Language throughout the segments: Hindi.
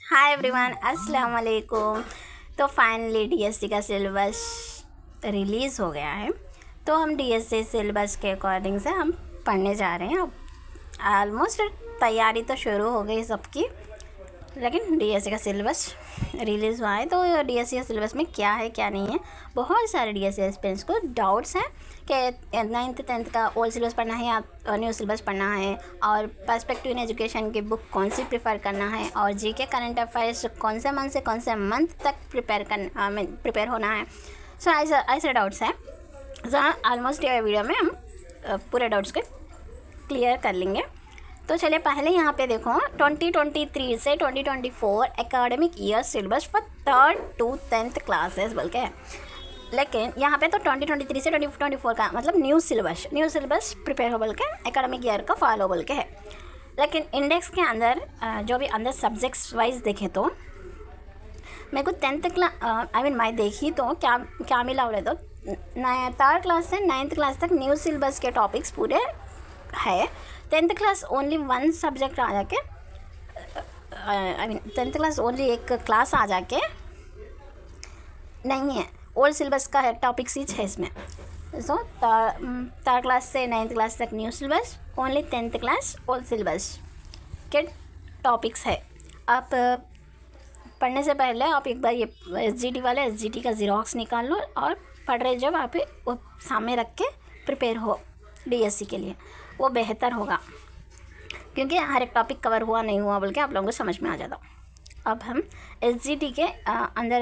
हाय एवरीवन, अस्सलाम वालेकुम। तो फाइनली डीएससी का सिलेबस रिलीज़ हो गया है। तो हम डीएससी सिलेबस के अकॉर्डिंग से हम पढ़ने जा रहे हैं। अब ऑलमोस्ट तैयारी तो शुरू हो गई सबकी, लेकिन डीएससी का सिलेबस रिलीज़ हुआ है। तो डीएससी के सिलेबस में क्या है क्या नहीं है, बहुत सारे डीएससी एस्पिरेंट्स को डाउट्स हैं कि 9th 10th का ओल्ड सिलेबस पढ़ना है या न्यू सिलेबस पढ़ना है, और पर्सपेक्टिव इन एजुकेशन की बुक कौन सी प्रेफर करना है, और जीके करंट अफेयर्स कौन से मंथ से कौन से मंथ तक प्रिपेयर होना है। सो ऐसे डाउट्स हैं। सो ऑलमोस्ट ये वीडियो में हम पूरे डाउट्स को क्लियर कर लेंगे। तो चलिए पहले यहाँ पे देखो 2023 से 2024 academic year syllabus for 3rd to 10th classes बोल के है। लेकिन यहाँ पे तो 2023 से 2024 का मतलब न्यू सिलेबस प्रिपेयर हो बोल के एकेडमिक ईयर का फॉलो बोल के है। लेकिन इंडेक्स के अंदर जो भी अंदर सब्जेक्ट्स वाइज देखे तो मेरे को 10th क्लास मैं देखी तो क्या मिला बोले तो 3rd क्लास से 9th क्लास तक न्यू सिलेबस के टॉपिक्स पूरे है। 10th class only one subject आ जाके 10th क्लास ओनली एक क्लास आ जाके नहीं है, ओल्ड सिलेबस का है टॉपिक्स ही है इसमें। सो 3rd क्लास से 9th क्लास तक new syllabus, only 10th class old syllabus के टॉपिक्स है। आप पढ़ने से पहले आप एक बार ये एसजीटी का ज़ीरॉक्स निकाल लो और पढ़ रहे जब आप वो सामने रख के प्रिपेयर हो डीएससी के लिए, वो बेहतर होगा, क्योंकि हर एक टॉपिक कवर हुआ नहीं हुआ बोल के आप लोगों को समझ में आ जाता। अब हम एसजीटी के अंदर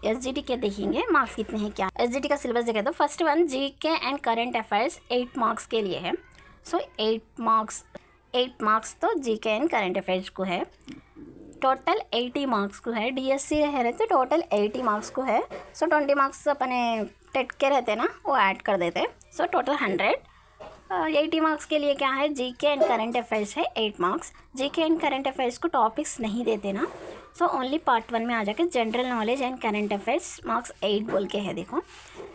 एसजीटी के देखेंगे मार्क्स कितने हैं क्या। एसजीटी का सिलेबस देखें तो first one GK and current affairs 8 marks के लिए है। सो 8 मार्क्स तो जीके एंड करंट अफेयर्स को है। टोटल 80 मार्क्स को है। डीएससी रहे तो टोटल 80 मार्क्स को है। सो 20 मार्क्स अपने टेट के रहते ना, वो ऐड कर देते। So total 100। 80 मार्क्स के लिए क्या है, जीके एंड करंट अफेयर्स है 8 marks. GK and current affairs को टॉपिक्स नहीं देते ना, सो ओनली पार्ट 1 में आ जाके general knowledge and current affairs marks 8 बोल के है। देखो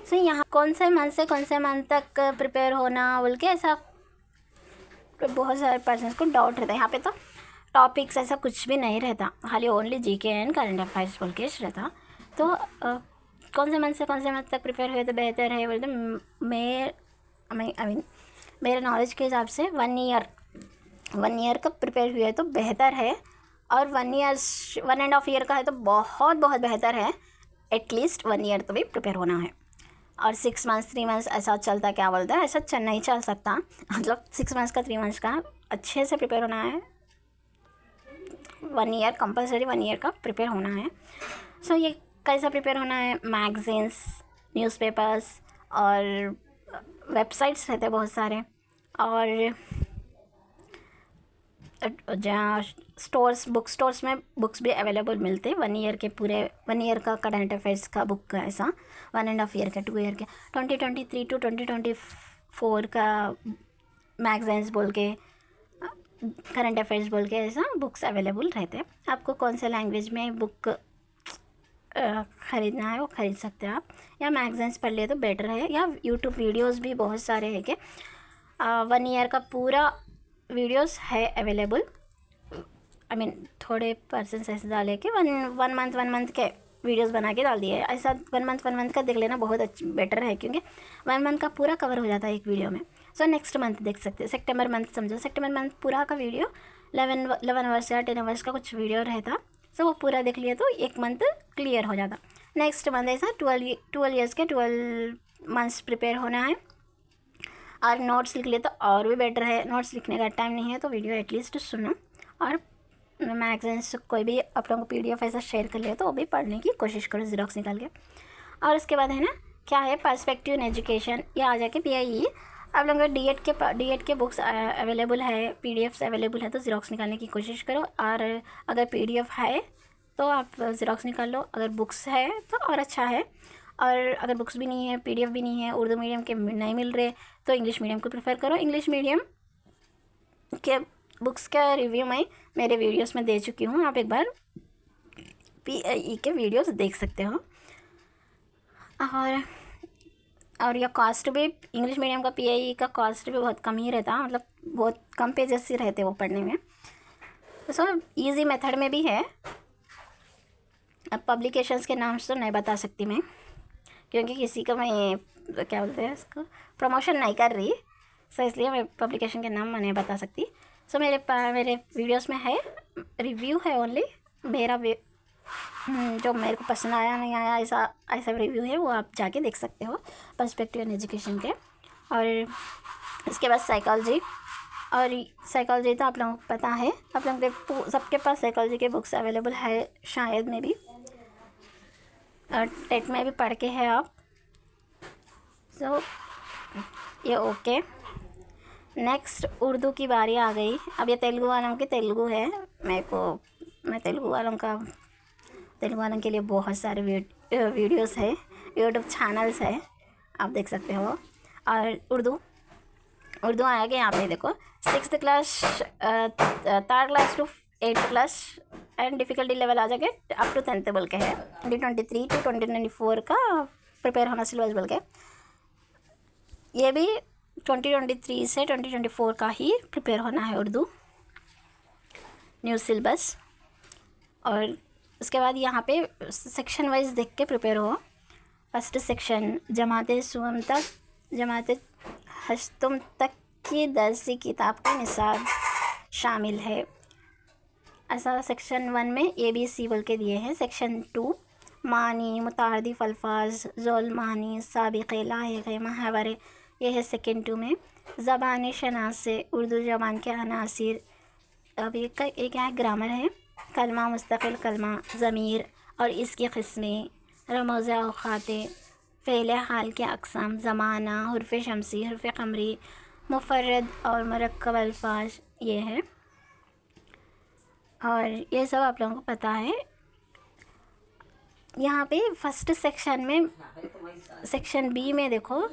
सो यहाँ कौन से मंथ से कौन से मंथ तक प्रिपेयर होना बोल के ऐसा बहुत सारे पर्सन्स को डाउट रहता है। यहाँ पे तो टॉपिक्स ऐसा कुछ भी नहीं रहता, खाली only GK and current affairs बोल के रहता। तो कौन से मंथ से कौन से मंथ तक प्रिपेयर हुए तो बेहतर है बोलते मेरे नॉलेज के हिसाब से 1 ईयर का प्रिपेयर हुए तो बेहतर है, और 1.5 ईयर का है तो बहुत बहुत बेहतर है। एटलीस्ट 1 ईयर तो भी प्रिपेयर होना है। और 6 मंथ्स 3 मंथ्स ऐसा चलता क्या बोलता है, ऐसा नहीं चल सकता। मतलब 6 मंथ्स का 3 मंथ्स का अच्छे से प्रिपेयर होना है। 1 ईयर कंपलसरी 1 ईयर का प्रिपेयर होना है। सो ये कैसा प्रिपेयर होना है, मैगजीन्स, न्यूज़पेपर्स और वेबसाइट्स रहते हैं बहुत सारे, और जहाँ बुक स्टोर्स में बुक्स भी अवेलेबल मिलते हैं 1 ईयर के पूरे 1 ईयर का करंट अफेयर्स का बुक का ऐसा 1.5 ईयर का 2 ईयर के 2023 to 2024 का मैगजीन्स बोल के करंट अफेयर्स बोल के ऐसा बुक्स अवेलेबल रहते हैं। आपको कौन से लैंग्वेज में बुक ख़रीदना है वो ख़रीद सकते हैं आप, या मैगजीन्स पढ़ लिए तो बेटर है, या यूट्यूब वीडियोस भी बहुत सारे हैं कि 1 ईयर का पूरा वीडियोस है अवेलेबल। थोड़े पर्सन्स ऐसे डाले कि वन मंथ के वीडियोस बना के डाल दिए। ऐसा 1 मंथ का देख लेना बहुत बेटर है, क्योंकि 1 मंथ का पूरा कवर हो जाता है एक वीडियो में। सो नेक्स्ट मंथ देख सकते हैं, सितंबर मंथ समझो, सितंबर मंथ पूरा का वीडियो 11 आवर्स या 10 आवर्स का कुछ वीडियो रहता। सो वो पूरा देख लिए तो 1 मंथ क्लियर हो जाता। नेक्स्ट मंथ ऐसा 12 ईयर्स के 12 मंथ्स प्रिपेयर होना है, और नोट्स लिख लिए तो और भी बेटर है। नोट्स लिखने का टाइम नहीं है तो वीडियो एटलीस्ट सुनो, और मैगजीन्स कोई भी आप लोगों को PDF ऐसा शेयर कर लिया तो वो भी पढ़ने की कोशिश करो ज़ीरॉक्स निकाल के। और उसके बाद है ना क्या है, पर्सपेक्टिव इन एजुकेशन, या आ जाके PIE। आप लोगों को डीएड के बुक्स अवेलेबल है, PDFs अवेलेबल है, तो ज़ीरॉक्स निकालने की कोशिश करो। और अगर PDF है तो आप ज़ीरॉक्स निकाल लो, अगर बुक्स है तो और अच्छा है। और अगर बुक्स भी नहीं है, PDF भी नहीं है, उर्दू मीडियम के नहीं मिल रहे, तो इंग्लिश मीडियम को प्रेफर करो। इंग्लिश मीडियम के बुक्स का रिव्यू मैं मेरे वीडियोस में दे चुकी हूँ, आप एक बार PIE के वीडियोस देख सकते हो। और यह कॉस्ट भी इंग्लिश मीडियम का PIE का कॉस्ट भी बहुत कम ही रहता, मतलब बहुत कम पेजेस ही रहते वो पढ़ने में। सो ईजी मेथड में भी है, अब पब्लिकेशंस के नाम तो नहीं बता सकती मैं, क्योंकि किसी का मैं क्या बोलते हैं इसको प्रमोशन नहीं कर रही, सो इसलिए मैं पब्लिकेशन के नाम मैं नहीं बता सकती। सो मेरे वीडियोस में है रिव्यू है ओनली, मेरा जो मेरे को पसंद आया नहीं आया ऐसा ऐसा रिव्यू है, वो आप जाके देख सकते हो पर्सपेक्टिव इन एजुकेशन के। और इसके बाद साइकोलॉजी, और साइकोलॉजी तो आप लोगों को पता है, आप लोगों के सबके पास साइकोलॉजी के बुक्स अवेलेबल है शायद में भी, और टेट में भी पढ़ के है आप। सो ये ओके। नेक्स्ट उर्दू की बारी आ गई। अब ये तेलुगु वालों की तेलुगु है, मैं तेलुगु वालों के लिए बहुत सारे वीडियोस है, यूट्यूब चैनल्स है, आप देख सकते हो। और उर्दू आएगा यहाँ पे देखो, 6th class 3rd class to 8th class and difficulty level आ जाके अप टू 10th बोल के है। 2023 to 2024 का प्रिपेयर होना सिलेबस बोल के, ये भी 2023 से 2024 का ही प्रिपेयर होना है उर्दू न्यू सिलेबस। और उसके बाद यहाँ पे सेक्शन वाइज देख के प्रिपेयर हो। फर्स्ट सेक्शन जमाते सुम तक, जमाते हश्तुम तक की दरसी किताब का निसाब शामिल है, ऐसा सेक्शन 1 में ABC बोल के दिए हैं। सेक्शन 2 मानी मुतारदिफ अल्फाज ज़ोल मानी साबिक़े लाहिक़े मुहावरे, ये है सेक्शन 2 में। ज़बानी शनासे उर्दू ज़बान के अनासिर, अब ये क्या है, ग्रामर है। कलमा मुस्तक़िल कलमा, ज़मीर और इसकी क़िस्में, रमज़ औक़ाते, फ़ेल हाल के अक़साम, ज़माना, हुर्फ़ शमसी, हुर्फ़ क़मरी, मुफ़र्रद और मुरक्कब अल्फाज, ये है। और ये सब आप लोगों को पता है। यहाँ पे फर्स्ट सेक्शन में, सेक्शन B में देखो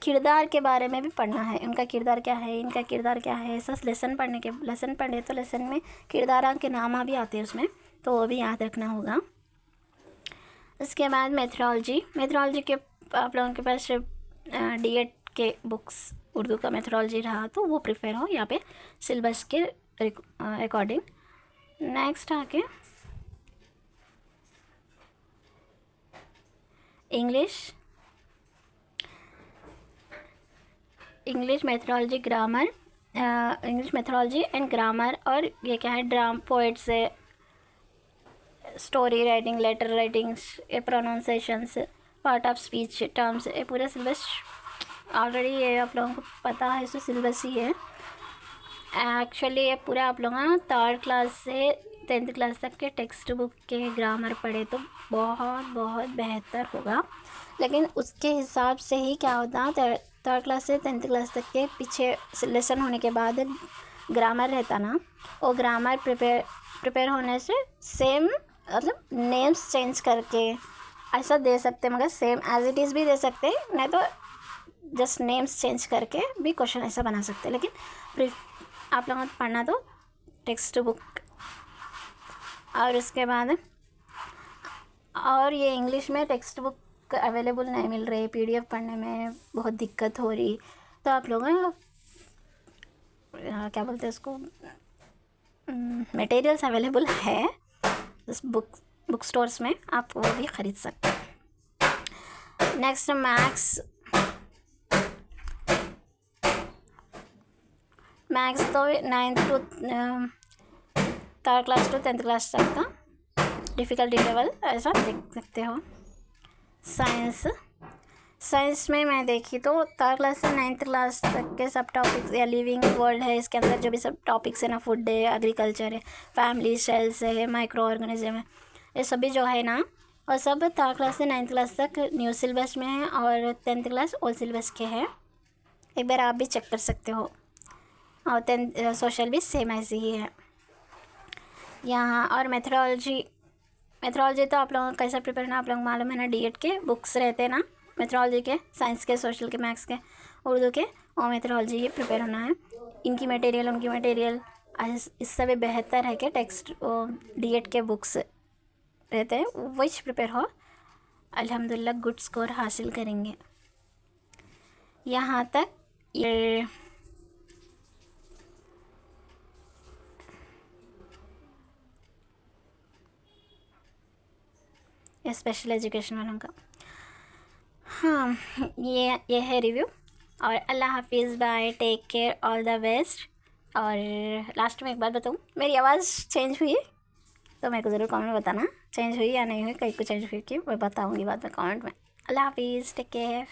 किरदार के बारे में भी पढ़ना है, उनका किरदार क्या है, इनका किरदार क्या है, ऐसा लेसन पढ़े तो लेसन में किरदार के नाम भी आते हैं उसमें, तो वो भी याद रखना होगा। उसके बाद मेथोडोलॉजी के आप लोगों के पास D.Ed के बुक्स उर्दू का मेथोडोलॉजी रहा तो वो प्रिफेयर हो यहाँ पे सिलेबस के अकॉर्डिंग। नेक्स्ट आके English methodology grammar, English methodology and grammar, और ये क्या है, पोइट्स है, स्टोरी राइटिंग, लेटर राइटिंग्स, ये pronunciations, part of speech, terms, ये पूरा सिलेबस ऑलरेडी ये आप लोगों को पता है, सो सिलेबस ही है एक्चुअली। ये पूरा आप लोग 3rd क्लास से 10th क्लास तक के टेक्स्ट बुक के ग्रामर पढ़े तो बहुत बहुत बेहतर होगा। लेकिन उसके हिसाब से ही क्या होता है, 3rd क्लास से 10th क्लास तक के पीछे लेसन होने के बाद ग्रामर रहता ना, वो ग्रामर प्रिपेयर होने से सेम मतलब नेम्स चेंज करके ऐसा दे सकते, मगर सेम एज इट इज़ भी दे सकते, नहीं तो जस्ट नेम्स चेंज करके भी क्वेश्चन ऐसा बना सकते। लेकिन आप लोगों को पढ़ना तो टेक्स्ट बुक। और उसके बाद और ये इंग्लिश में टेक्स्ट बुक अवेलेबल नहीं मिल रही, PDF पढ़ने में बहुत दिक्कत हो रही, तो आप लोग क्या बोलते हैं उसको, मटेरियल्स अवेलेबल है उस बुक स्टोर्स में, आप वो भी ख़रीद सकते हैं। नेक्स्ट मैथ्स तो 9th to 3rd class to 10th class तक का डिफ़िकल्टी लेवल ऐसा देख सकते हो। साइंस में मैं देखी तो 3rd क्लास से 9th क्लास तक के सब टॉपिक्स, या लिविंग वर्ल्ड है, इसके अंदर जो भी सब टॉपिक्स है ना, फूड है, एग्रीकल्चर है, फैमिली, सेल्स है, माइक्रो ऑर्गेनिज्म है, ये सभी जो है ना, और सब 3rd क्लास से 9th क्लास तक न्यू सिलेबस में है, और 10th क्लास ओल्ड सिलेबस के है। एक बार आप भी चेक कर सकते हो। और 10th सोशल भी सेम ऐसे ही है यहाँ। और मेथोडोलॉजी तो आप लोगों को कैसा प्रिपेयर करना आप लोगों को मालूम है ना, D.Ed के बुक्स रहते हैं ना, मेथोडोलॉजी के, साइंस के, सोशल के, मैथ्स के, उर्दू के, और मेथोडोलॉजी ही प्रिपेयर होना है। इनकी मटेरियल उनकी मटेरियल इससे भी बेहतर है कि टेक्स्ट D.Ed के बुक्स रहते हैं, वही प्रिपेयर हो, अल्हम्दुलिल्लाह गुड स्कोर हासिल करेंगे। यहाँ तक ये ये स्पेशल एजुकेशन वालों का। हाँ, ये है रिव्यू। और अल्लाह हाफिज़, bye, take care, all the best. और लास्ट में एक बात बताऊँ, मेरी आवाज़ चेंज हुई है तो मेरे को ज़रूर कमेंट में बताना चेंज हुई या नहीं हुई, कहीं को चेंज हुई कि मैं बताऊँगी बाद में कमेंट में। अल्लाह हाफिज़, टेक केयर।